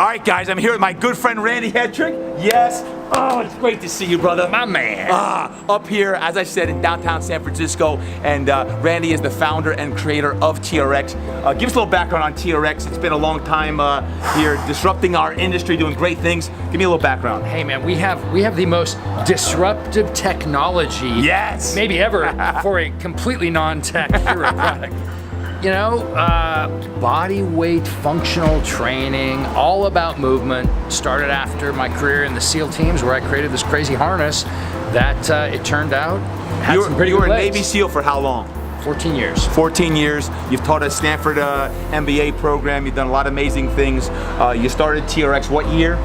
All right, guys, I'm here with my good friend Randy Hetrick. Yes. Oh, it's great to see you, brother. My man. Up here, as I said, in downtown San Francisco, and Randy is the founder and creator of TRX. Give us a little background on TRX. It's been a long time here, disrupting our industry, doing great things. Give me a little background. Hey, man, we have the most disruptive technology, yes, maybe ever, for a completely non-tech hero product. You know, body weight functional training, all about movement. Started after my career in the SEAL teams, where I created this crazy harness that it turned out had some pretty good You were a legs. Navy SEAL for how long? 14 years. 14 years. You've taught at Stanford MBA program. You've done a lot of amazing things. You started TRX what year?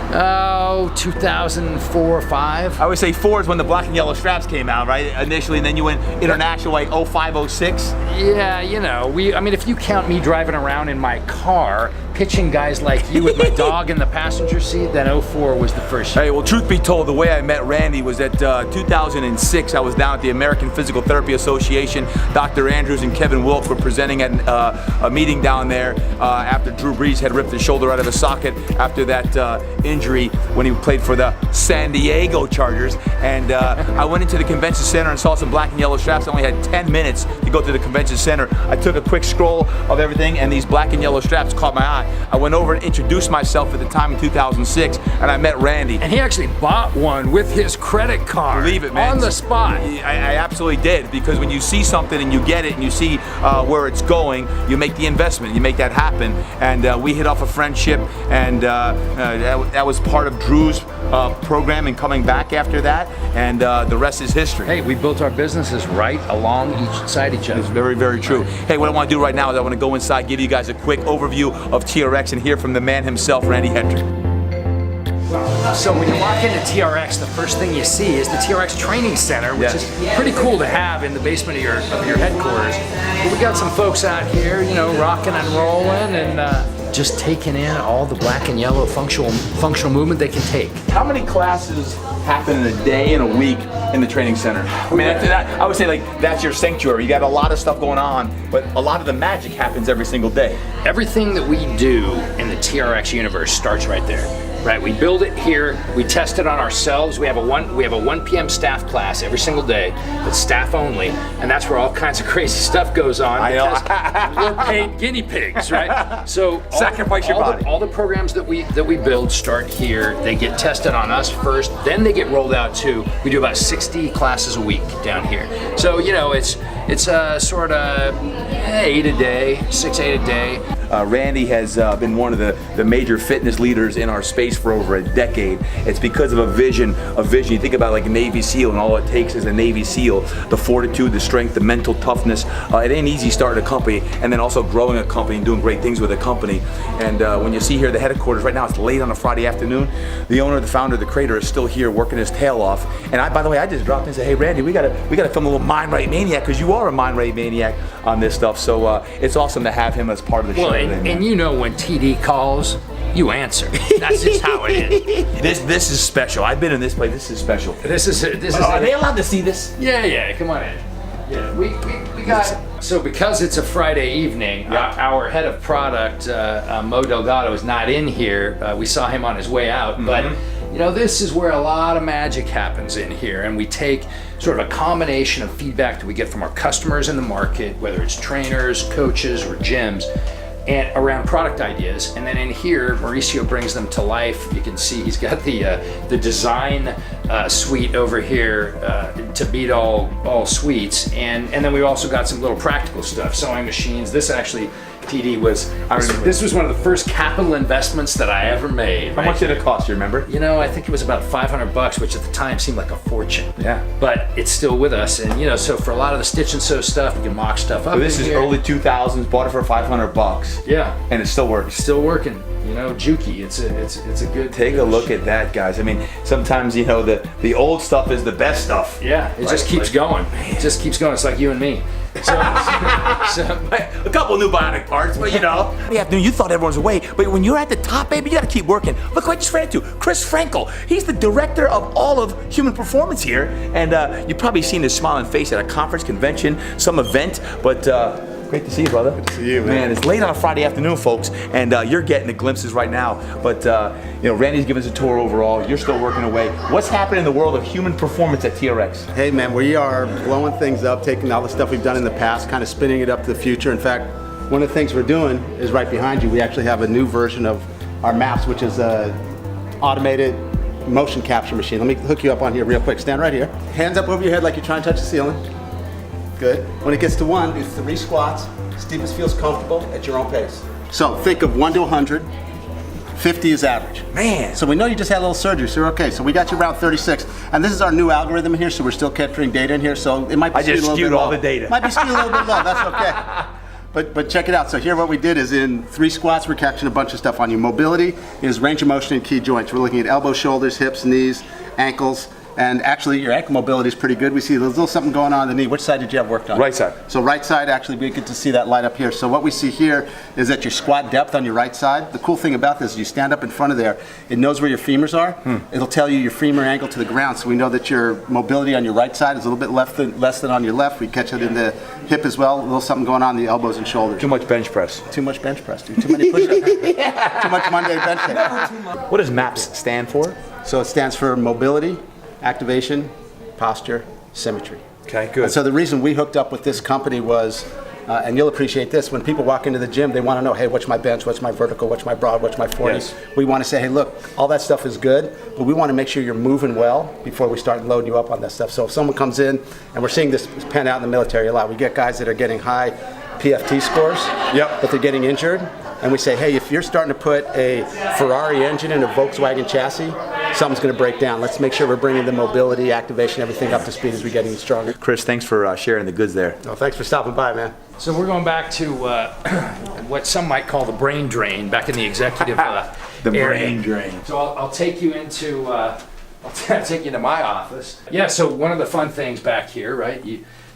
Oh, 2004 or 5. I would say 4 is when the black and yellow straps came out, right? Initially, and then you went international like 05, 06. Yeah, you know, I mean, if you count me driving around in my car, pitching guys like you with my dog in the passenger seat, then 04 was the first year. Hey, well, truth be told, the way I met Randy was at 2006. I was down at the American Physical Therapy Association. Dr. Andrews and Kevin Wilk were presenting at a meeting down there after Drew Brees had ripped his shoulder out of his socket after that injury when he played for the San Diego Chargers. And I went into the convention center and saw some black and yellow straps. I only had 10 minutes to go to the convention center. I took a quick scroll of everything, and these black and yellow straps caught my eye. I went over and introduced myself at the time in 2006, and I met Randy. And he actually bought one with his credit card. Believe it, man. On the spot. I absolutely did, because when you see something and you get it and you see where it's going, you make the investment, you make that happen. And we hit off a friendship, and that was part of Drew's program and coming back after that, and the rest is history. Hey, we built our businesses right along each side each other. It's very, very true. Hey, what I want to do right now is I want to go inside, give you guys a quick overview of TRX and hear from the man himself, Randy Hetrick. So when you walk into TRX, the first thing you see is the TRX Training Center, which is pretty cool to have in the basement of your headquarters. But we got some folks out here, you know, rocking and rolling and just taking in all the black and yellow functional movement they can take. How many classes happen in a day and a week in the training center? I mean, I would say like that's your sanctuary. You got a lot of stuff going on, but a lot of the magic happens every single day. Everything that we do in the TRX universe starts right there. Right, we build it here, we test it on ourselves. We have a 1 p.m. staff class every single day that's staff only, and that's where all kinds of crazy stuff goes on. I know. We're paid guinea pigs, right? So sacrifice your body. All the programs that we build start here. They get tested on us first, then they get rolled out too. We do about 60 classes a week down here. So you know, it's sort of 8 a day, 6, 8 a day. Randy has been one of the major fitness leaders in our space for over a decade. It's because of a vision. You think about like a Navy SEAL, and all it takes is a Navy SEAL, the fortitude, the strength, the mental toughness. It ain't easy starting a company and then also growing a company and doing great things with a company. And when you see here the headquarters right now, it's late on a Friday afternoon. The owner, the founder, the creator is still here working his tail off. And by the way, I just dropped in and said, hey Randy, we gotta film a little MindRight Maniac, because you are a MindRight Maniac on this stuff. So it's awesome to have him as part of the show. And you know, when TD calls, you answer. That's just how it is. This is special. I've been in this place. This is special. This is. Are they allowed to see this? Yeah. Come on in. Yeah, we got. So because it's a Friday evening, our head of product, Mo Delgado, is not in here. We saw him on his way out, but you know, this is where a lot of magic happens in here, and we take sort of a combination of feedback that we get from our customers in the market, whether it's trainers, coaches, or gyms, and around product ideas, and then in here Mauricio brings them to life. You can see he's got the design suite over here to beat all suites, and then we've also got some little practical stuff, sewing machines. This actually, TD, this was one of the first capital investments that I ever made. How much did it cost, you remember? You know, I think it was about $500, which at the time seemed like a fortune. Yeah. But it's still with us, and you know, so for a lot of the stitch and sew stuff, we can mock stuff up. So this is early 2000s, bought it for $500. Yeah. And it still works. Still working. You know, jukey. It's a good. Take a look at that, guys. I mean, sometimes, you know, the old stuff is the best stuff. Yeah, it just keeps going. It just keeps going. It's like you and me. So a couple new bionic parts, but you know. In the afternoon, you thought everyone was away, but when you're at the top, baby, you gotta keep working. Look who I just ran into, Chris Frankel. He's the director of all of human performance here, and you've probably seen his smiling face at a conference, convention, some event, but Great to see you, brother. Good to see you, man. It's late on a Friday afternoon, folks, and you're getting the glimpses right now. But Randy's giving us a tour overall. You're still working away. What's happening in the world of human performance at TRX? Hey, man, we are blowing things up, taking all the stuff we've done in the past, kind of spinning it up to the future. In fact, one of the things we're doing is right behind you. We actually have a new version of our maps, which is a automated motion capture machine. Let me hook you up on here real quick. Stand right here. Hands up over your head like you're trying to touch the ceiling. Good. When it gets to 1, do 3 squats. Steepest feels comfortable at your own pace. So think of 1 to 100. 50 is average. Man. So we know you just had a little surgery, so you're okay. So we got you around 36. And this is our new algorithm here, so we're still capturing data in here. So it might be I just skewed a little skewed bit all low. the data. Might be skewed a little bit low. That's okay. But check it out. So here what we did is in 3 squats, we're capturing a bunch of stuff on you. Mobility is range of motion in key joints. We're looking at elbows, shoulders, hips, knees, ankles. And actually, your ankle mobility is pretty good. We see there's a little something going on in the knee. Which side did you have worked on? Right side. So right side, actually, we get to see that light up here. So what we see here is that your squat depth on your right side. The cool thing about this is you stand up in front of there, it knows where your femurs are. It'll tell you your femur angle to the ground. So we know that your mobility on your right side is a little bit less than on your left. We catch it in the hip as well. A little something going on in the elbows and shoulders. Too much bench press. Too much bench press, dude. Too many push-ups. Too much Monday bench day. What does MAPS stand for? So it stands for mobility, activation, posture, symmetry. Okay, good. And so the reason we hooked up with this company was, and you'll appreciate this, when people walk into the gym, they want to know, hey, what's my bench, what's my vertical, what's my broad, what's my 40? Yes. We want to say, hey, look, all that stuff is good, but we want to make sure you're moving well before we start loading you up on that stuff. So if someone comes in, and we're seeing this pan out in the military a lot, we get guys that are getting high PFT scores, but they're getting injured. And we say, hey, if you're starting to put a Ferrari engine in a Volkswagen chassis, something's going to break down. Let's make sure we're bringing the mobility, activation, everything up to speed as we get even stronger. Chris, thanks for sharing the goods there. Oh, thanks for stopping by, man. So we're going back to what some might call the brain drain back in the executive The area. brain drain. So I'll take you into take you to my office. Yeah. So one of the fun things back here, right?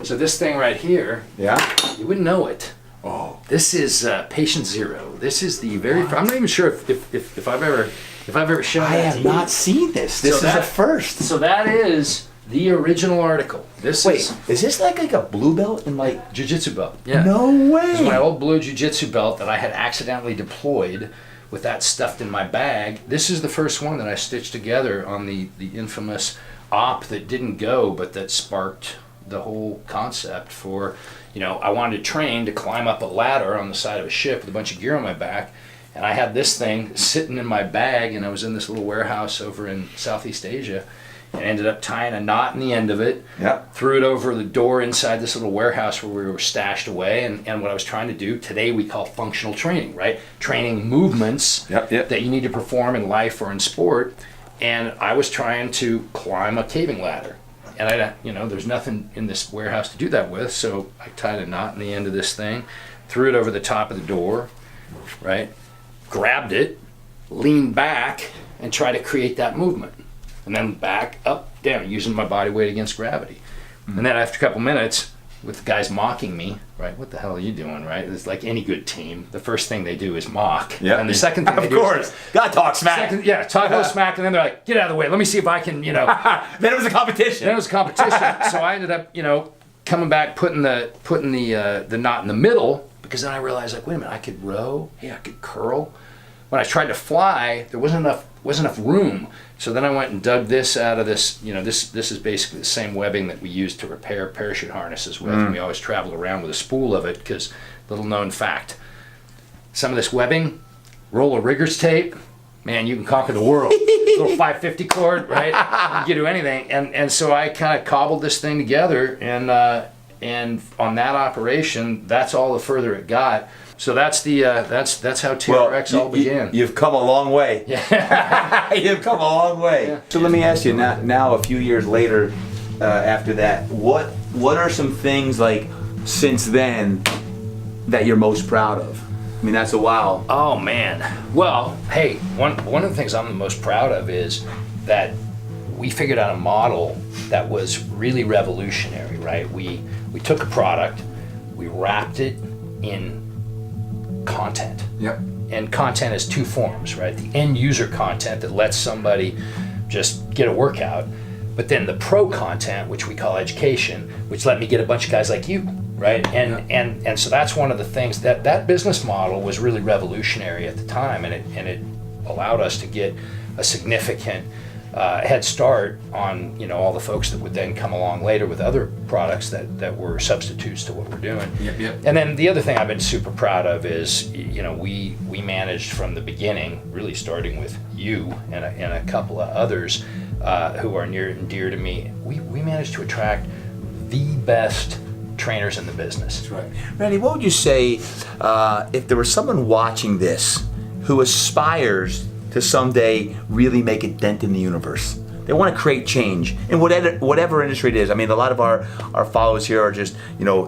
So this thing right here, Yeah? you wouldn't know it. Oh. This is patient 0. This is the very. I'm not even sure if I've ever shown. I that have to you. not seen this. This So is that- a first. So that is the original article. This Wait, is is this like a blue belt in like... jiu-jitsu belt. Yeah. No This is my way. old blue jiu-jitsu belt that I had accidentally deployed with that stuffed in my bag. This is the first one that I stitched together on the infamous op that didn't go, but that sparked the whole concept for, I wanted to train to climb up a ladder on the side of a ship with a bunch of gear on my back. And I had this thing sitting in my bag, and I was in this little warehouse over in Southeast Asia, and ended up tying a knot in the end of it. Yep. Threw it over the door inside this little warehouse where we were stashed away. And what I was trying to do today we call functional training, right? Training movements that you need to perform in life or in sport. And I was trying to climb a caving ladder. And there's nothing in this warehouse to do that with, so I tied a knot in the end of this thing, threw it over the top of the door, right? Grabbed it, leaned back, and tried to create that movement. And then back, up, down, using my body weight against gravity. And then after a couple minutes, with the guys mocking me, right? What the hell are you doing, right? It's like any good team. The first thing they do is mock. Yeah. And the second thing they do is... Gotta talk smack. talk a little smack, and then they're like, get out of the way. Let me see if I can, Then it was a competition. Then it was a competition. So I ended up, coming back, putting the knot in the middle, because then I realized, like, wait a minute, I could row. Yeah, I could curl. When I tried to fly, there wasn't enough room. So then I went and dug this out of this. This is basically the same webbing that we use to repair parachute harnesses with. And we always travel around with a spool of it because, little known fact, some of this webbing, roll of riggers tape, man, you can conquer the world. Little 550 cord, right? You can do anything. And so I kind of cobbled this thing together, and on that operation, that's all the further it got. So that's how TRX all began. You've come a long way. Yeah. You've come a long way. Yeah. So let me ask you now a few years later, after that, what are some things like since then that you're most proud of? I mean, that's a while. Oh man. Well, hey, one of the things I'm the most proud of is that we figured out a model that was really revolutionary, right? We took a product, we wrapped it in content. Yep. And content is 2 forms, right? The end user content that lets somebody just get a workout, but then the pro content, which we call education, which let me get a bunch of guys like you right? And so that's one of the things that business model was really revolutionary at the time, and it allowed us to get a significant head start on all the folks that would then come along later with other products that were substitutes to what we're doing. Yep. And then the other thing I've been super proud of is we managed from the beginning, really starting with you and a couple of others who are near and dear to me. We managed to attract the best trainers in the business. That's right. Randy, what would you say if there was someone watching this who aspires to someday really make a dent in the universe? They want to create change in whatever industry it is. I mean, a lot of our followers here are just,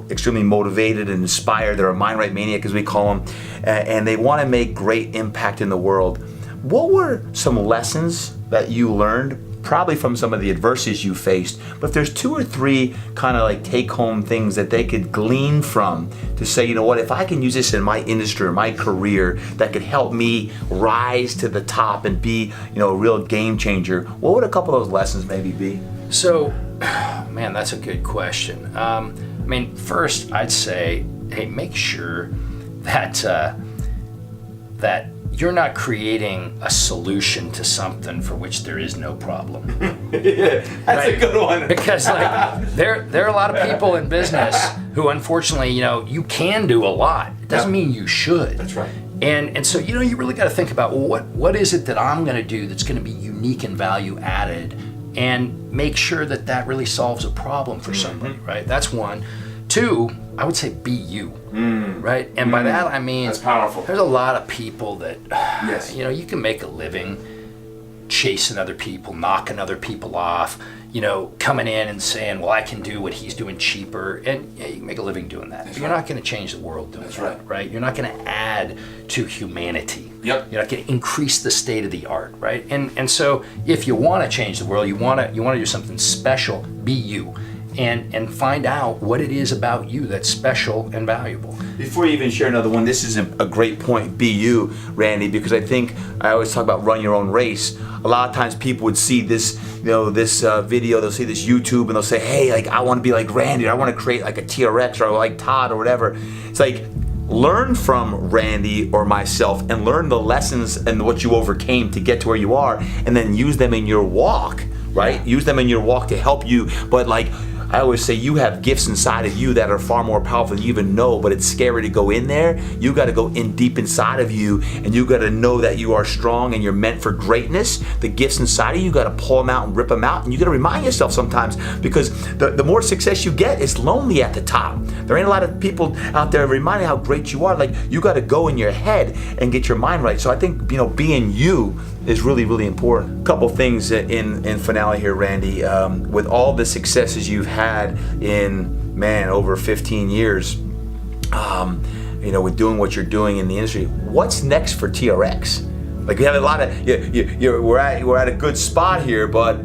extremely motivated and inspired. They're a MindRight Maniac, as we call them, and they want to make great impact in the world. What were some lessons that you learned, probably from some of the adversities you faced, but if there's 2 or 3 kind of like take-home things that they could glean from to say, if I can use this in my industry or my career that could help me rise to the top and be, a real game changer, what would a couple of those lessons maybe be? So, man, that's a good question. First, I'd say, hey, make sure that that you're not creating a solution to something for which there is no problem. That's a good one. Because there are a lot of people in business who, unfortunately, you can do a lot. It doesn't mean you should. That's right. And so you really got to think about, well, what is it that I'm going to do that's going to be unique and value added, and make sure that really solves a problem for somebody, right? That's one. 2, I would say be you, right? And by that I mean, that's powerful. There's a lot of people that, yes. You can make a living chasing other people, knocking other people off, coming in and saying, well, I can do what he's doing cheaper, and you can make a living doing that. But you're not going to change the world doing that, right? You're not going to add to humanity. Yep. You're not going to increase the state of the art, right? And so if you want to change the world, you want to do something special, be you. And find out what it is about you that's special and valuable. Before you even share another one, this is a great point, be you, Randy, because I think I always talk about run your own race. A lot of times people would see this, this video, they'll see this YouTube, and they'll say, hey, I want to be like Randy, or I want to create like a TRX, or like Todd, or whatever. It's like, learn from Randy or myself and learn the lessons and what you overcame to get to where you are, and then use them in your walk, right? Use them in your walk to help you, but I always say you have gifts inside of you that are far more powerful than you even know, but it's scary to go in there. You got to go in deep inside of you, and you got to know that you are strong and you're meant for greatness. The gifts inside of you got to pull them out and rip them out, and you got to remind yourself sometimes, because the more success you get, it's lonely at the top. There ain't a lot of people out there reminding how great you are. You got to go in your head and get your mind right. So I think being you is really, really important. A couple things in finale here, Randy. With all the successes you've had in, over 15 years, with doing what you're doing in the industry, what's next for TRX? You have a lot of, we're at a good spot here, but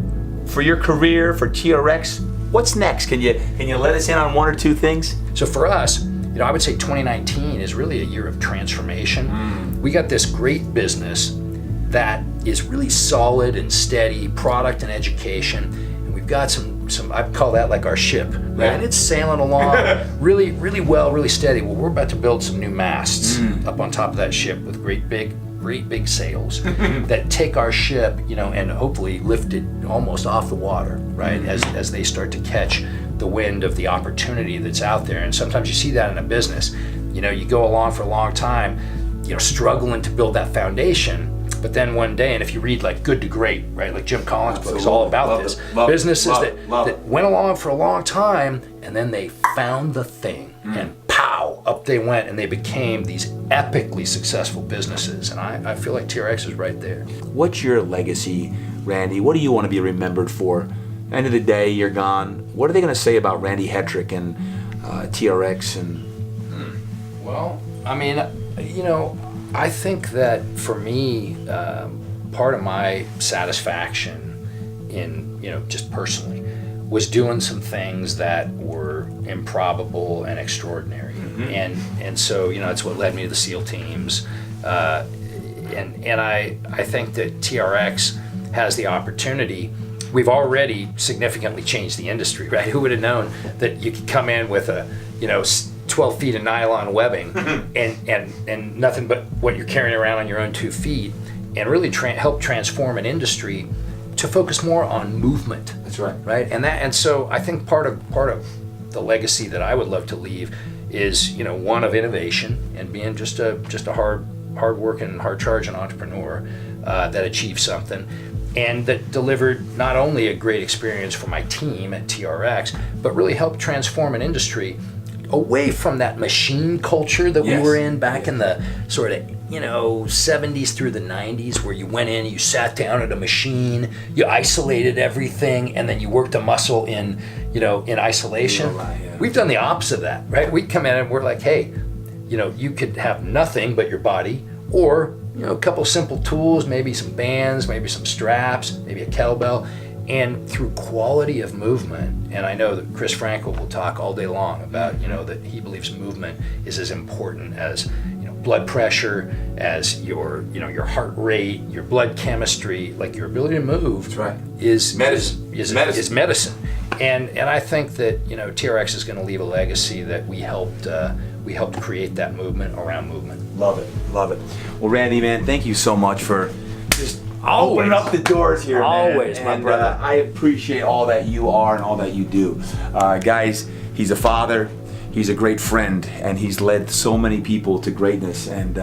for your career, for TRX, what's next? Can you let us in on 1 or 2 things? So for us, I would say 2019 is really a year of transformation. We got this great business that is really solid and steady, product and education, and we've got some I call that like our ship, right? And it's sailing along really, really well, really steady. Well, we're about to build some new masts up on top of that ship with great big sails that take our ship, and hopefully lift it almost off the water, right? As they start to catch the wind of the opportunity that's out there. And sometimes you see that in a business. You go along for a long time, struggling to build that foundation. But then one day, and if you read Good to Great, right, like Jim Collins' book is all about this. Businesses that went along for a long time, and then they found the thing, and pow, up they went, and they became these epically successful businesses. And I feel like TRX is right there. What's your legacy, Randy? What do you want to be remembered for? End of the day, you're gone. What are they going to say about Randy Hetrick and TRX? Well, I think that for me, part of my satisfaction in, just personally, was doing some things that were improbable and extraordinary. And so, it's what led me to the SEAL teams. And I think that TRX has the opportunity we've already significantly changed the industry, right? Who would have known that you could come in with a, 12 feet of nylon webbing and nothing but what you're carrying around on your own 2 feet, and really help transform an industry to focus more on movement. That's right. Right? And so I think part of the legacy that I would love to leave is, one of innovation and being just a hard working, hard charging entrepreneur that achieved something, and that delivered not only a great experience for my team at TRX, but really helped transform an industry away from that machine culture that we were in back in the sort of 70s through the 90s, where you went in, you sat down at a machine, you isolated everything, and then you worked a muscle in isolation. We've done the opposite of that, right? We come in and we're like, hey, you could have nothing but your body, or a couple simple tools, maybe some bands, maybe some straps, maybe a kettlebell, and through quality of movement. And I know that Chris Frankel will talk all day long about that he believes movement is as important as blood pressure, as your heart rate, your blood chemistry, like your ability to move. That's right. is medicine. Is medicine. And I think that TRX is going to leave a legacy that we helped create that movement around movement. Love it. Well, Randy, man, thank you so much for just Always. opening up the doors here, Always, man. my And, brother. I appreciate all that you are and all that you do. Guys, he's a father, he's a great friend, and he's led so many people to greatness. And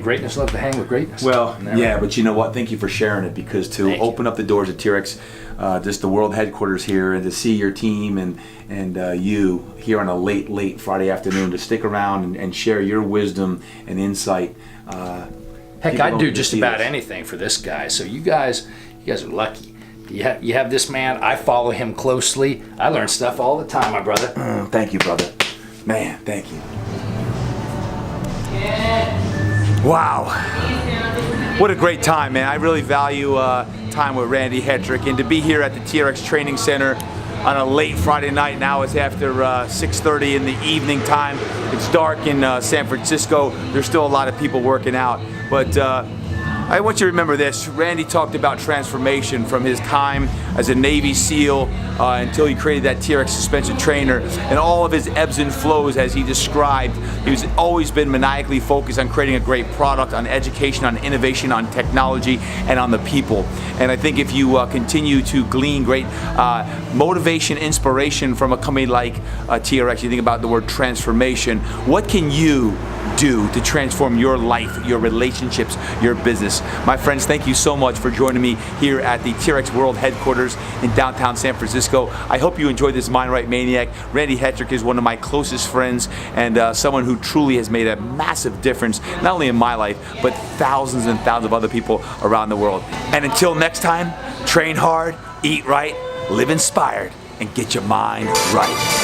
greatness loves to hang with greatness. Well, Never. yeah, but you know what? Thank you for sharing it, because to Thank you. open up the doors at TRX, just the world headquarters here, and to see your team and you here on a late Friday afternoon, to stick around and share your wisdom and insight. Heck, People I'd don't do get to just see about this. anything for this guy. So you guys are lucky. You have this man. I follow him closely. I learn stuff all the time, my brother. Thank you, brother. Man, thank you. Wow. What a great time, man. I really value time with Randy Hetrick, and to be here at the TRX Training Center on a late Friday night. Now it's after 6:30 in the evening time. It's dark in San Francisco. There's still a lot of people working out, but I want you to remember this. Randy talked about transformation from his time as a Navy SEAL until he created that TRX suspension trainer, and all of his ebbs and flows as he described. He's always been maniacally focused on creating a great product, on education, on innovation, on technology, and on the people. And I think if you continue to glean great motivation, inspiration from a company like TRX, you think about the word transformation, what can you do to transform your life, your relationships, your business? My friends, thank you so much for joining me here at the TRX World Headquarters in downtown San Francisco. I hope you enjoyed this MindRight Maniac. Randy Hetrick is one of my closest friends, and someone who truly has made a massive difference, not only in my life, but thousands and thousands of other people around the world. And until next time, train hard, eat right, live inspired, and get your mind right.